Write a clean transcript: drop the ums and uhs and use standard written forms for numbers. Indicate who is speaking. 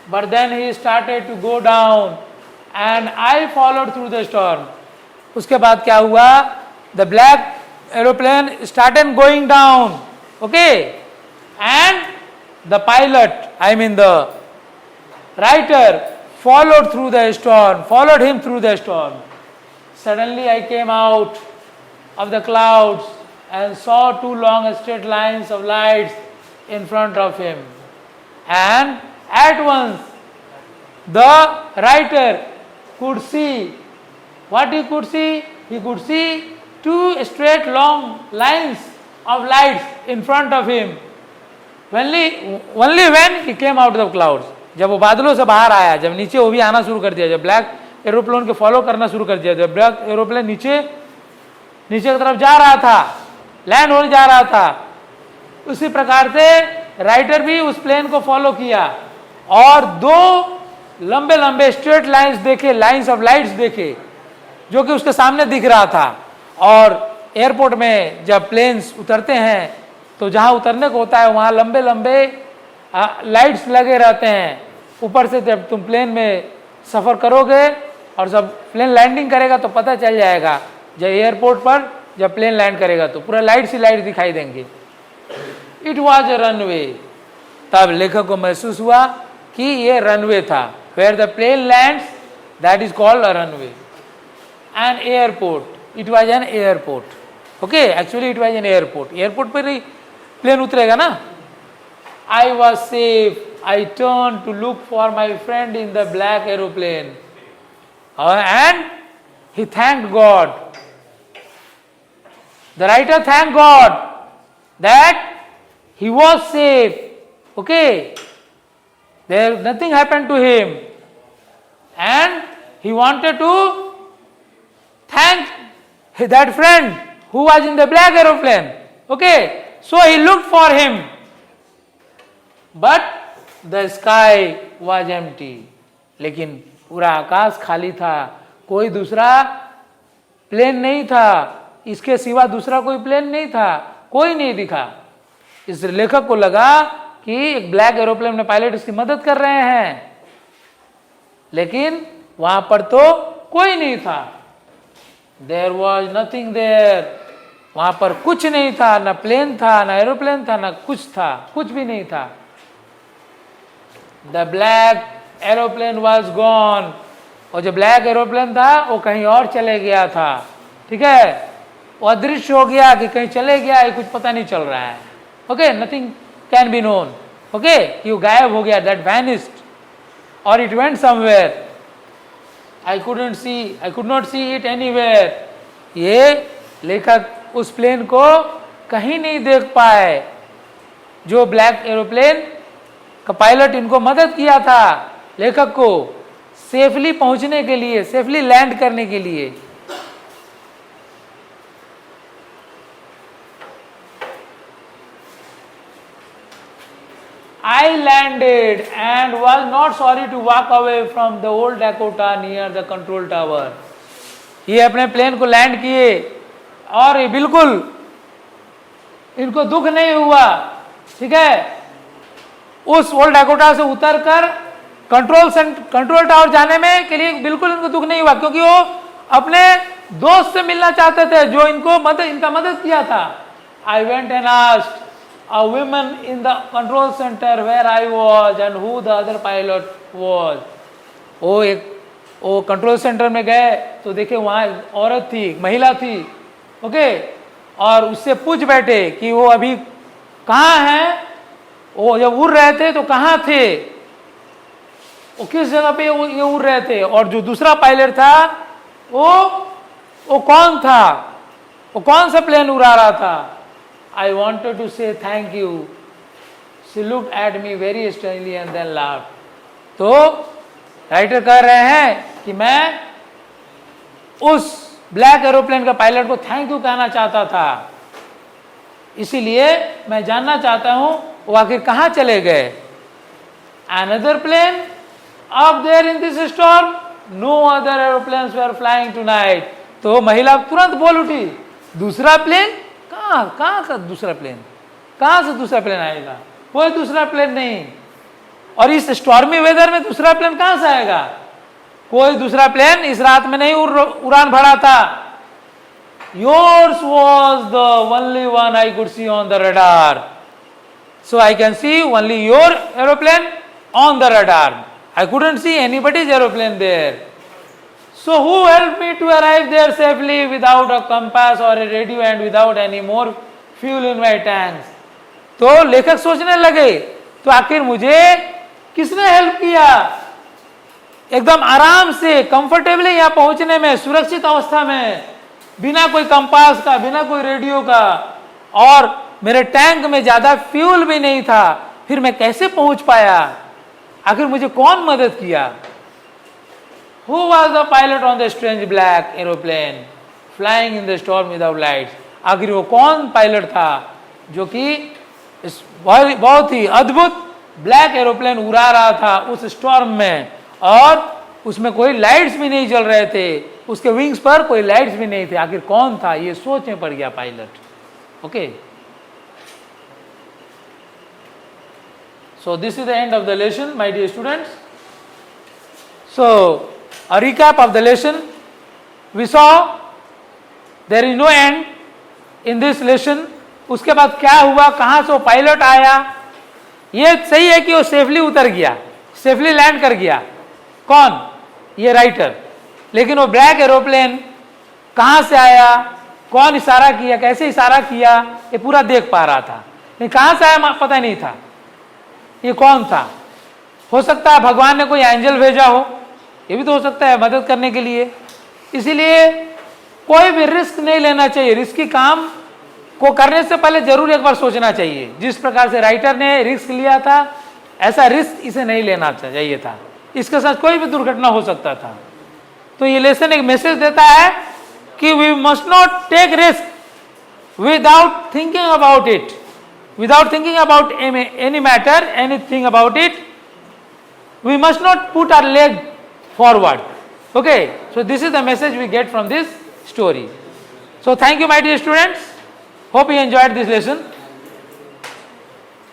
Speaker 1: but then he started to go down and I followed through the storm. उसके बाद क्या हुआ? The black aeroplane started going down, okay, and the pilot, I mean the writer, followed through the storm, followed him through the storm. Suddenly I came out of the clouds and saw two long straight lines of lights in front of him. And at once the writer could see, what he could see? He could see two straight long lines of lights in front of him. Only when he came out of the clouds. जब वो बादलों से बाहर आया, जब नीचे वो भी आना शुरू कर दिया, जब ब्लैक एरोप्लेन के फॉलो करना शुरू कर दिया, जब ब्लैक एरोप्लेन नीचे की तरफ जा रहा था, लैंड होने जा रहा था, उसी प्रकार से राइटर भी उस प्लेन को फॉलो किया और दो लंबे लंबे स्ट्रेट लाइंस देखे, लाइंस ऑफ लाइट्स देखे, जो कि उसके सामने दिख रहा था। और एयरपोर्ट में जब प्लेन्स उतरते हैं तो जहां उतरने को होता है वहां लंबे लंबे लाइट्स लगे रहते हैं। ऊपर से जब तुम प्लेन में सफ़र करोगे और जब प्लेन लैंडिंग करेगा तो पता चल जाएगा, जब एयरपोर्ट पर जब प्लेन लैंड करेगा तो पूरा लाइट्स ही लाइट दिखाई देंगे। It was a runway. तब लेखक को महसूस हुआ कि ये रनवे था। Where the plane lands that is called a runway. An airport, it was an airport. Okay, actually it was an airport. Airport पर ही प्लेन उतरेगा ना। I was safe. I turned to look for my friend in the black aeroplane. And he thanked God. The writer thanked God that he was safe. Okay. Nothing happened to him. And he wanted to thank that friend who was in the black aeroplane. Okay. So he looked for him. But the sky was empty. लेकिन पूरा आकाश खाली था, कोई दूसरा plane नहीं था, इसके सिवा दूसरा कोई प्लेन नहीं था, कोई नहीं दिखा। इस लेखक को लगा कि एक ब्लैक एरोप्लेन में पायलट उसकी मदद कर रहे हैं, लेकिन वहां पर तो कोई नहीं था। There was nothing there. वहां पर कुछ नहीं था, ना प्लेन था, ना एरोप्लेन था, ना कुछ था, कुछ भी नहीं था। The black aeroplane was gone. और जो ब्लैक एरोप्लेन था वो कहीं और चले गया था। ठीक है, वो अदृश्य हो गया कि कहीं चले गया, ये कुछ पता नहीं चल रहा है। Okay, nothing can be known. Okay, ये गायब हो गया, दैट वैनिस्ड और it went somewhere. I could not see it anywhere. ये लेखक उस प्लेन को कहीं नहीं देख पाए जो ब्लैक एरोप्लेन का पायलट इनको मदद किया था लेखक को सेफली पहुंचने के लिए, सेफली लैंड करने के लिए। I landed and was not sorry to walk away from the old Dakota near the control tower. ये अपने प्लेन को लैंड किए और ये बिल्कुल इनको दुख नहीं हुआ। ठीक है, उस ओल्ड डैकोटा से उतरकर कंट्रोल टावर जाने में के लिए बिल्कुल इनको दुख नहीं हुआ, क्योंकि वो अपने दोस्त से मिलना चाहते थे जो इनका मदद किया था। I went and asked a woman in the control center where I was and who the other pilot was. वो कंट्रोल सेंटर में गए तो देखे वहाँ औरत थी, महिला थी। ओके, और उससे पूछ बैठे कि वो अभी कहाँ हैं, वो जब उड़ रहे थे तो कहाँ थे, वो किस जगह पे ये उड़ रहे थे, और जो दूसरा पायलट था वो कौन था, वो कौन सा प्लेन उड़ा रहा था। I wanted to say thank you. She looked at me very strangely and then laughed. तो राइटर कह रहे हैं कि मैं उस ब्लैक एरोप्लेन का पायलट को थैंक यू कहना चाहता था, इसीलिए मैं जानना चाहता हूं वो आखिर कहाँ चले गए। Another plane up there in this storm? No other aeroplanes were flying tonight. तो महिला तुरंत बोल उठी, दूसरा प्लेन? कहाँ का दूसरा प्लेन, कहाँ से दूसरा प्लेन आएगा, कोई दूसरा प्लेन नहीं। और इस स्टॉर्मी वेदर में दूसरा प्लेन कहां से आएगा? कोई दूसरा प्लेन इस रात में नहीं उड़ान भरा था. Yours was the only one I could see on the radar. So I can see only your aeroplane on the radar. I couldn't see anybody's aeroplane there. So who helped me to arrive there safely without a compass or a radio and without any more fuel in my tanks? तो लेखक सोचने लगे, तो आखिर मुझे किसने help किया एकदम आराम से कंफर्टेबली यहाँ पहुंचने में, सुरक्षित अवस्था में, बिना कोई कंपास का, बिना कोई रेडियो का, और मेरे टैंक में ज्यादा फ्यूल भी नहीं था, फिर मैं कैसे पहुंच पाया? आखिर मुझे कौन मदद किया? Who was the pilot on the strange black aeroplane flying in the storm without lights? आखिर वो कौन पायलट था जो कि इस बहुत ही अद्भुत ब्लैक एरोप्लेन उड़ा रहा था उस स्टॉर्म में, और उसमें कोई लाइट्स भी नहीं जल रहे थे, उसके विंग्स पर कोई लाइट्स भी नहीं थे? आखिर कौन था? ये सोच में पड़ गया pilot. Okay, so this is the end of the lesson, my dear students. So a recap of the lesson, we saw there is no end in this lesson. उसके बाद क्या हुआ, कहां से वो पायलट आया? ये सही है कि वो सेफली उतर गया, सेफली लैंड कर गया. कौन? ये राइटर. लेकिन वो ब्लैक एरोप्लेन कहां से आया, कौन इशारा किया, कैसे इशारा किया, ये पूरा देख पा रहा था, लेकिन कहां से आया पता नहीं था. ये कौन था? हो सकता है भगवान ने कोई एंजल भेजा हो, ये भी तो हो सकता है मदद करने के लिए. इसीलिए कोई भी रिस्क नहीं लेना चाहिए. रिस्की काम को करने से पहले जरूर एक बार सोचना चाहिए. जिस प्रकार से राइटर ने रिस्क लिया था, ऐसा रिस्क इसे नहीं लेना चाहिए था. इसके साथ कोई भी दुर्घटना हो सकता था. तो ये लेसन एक मैसेज देता है कि we must not take risk without thinking about it, without thinking about any matter, anything about it. We must not put our leg forward. Okay, so this is the message we get from this story. So thank you, my dear students. Hope you enjoyed this lesson.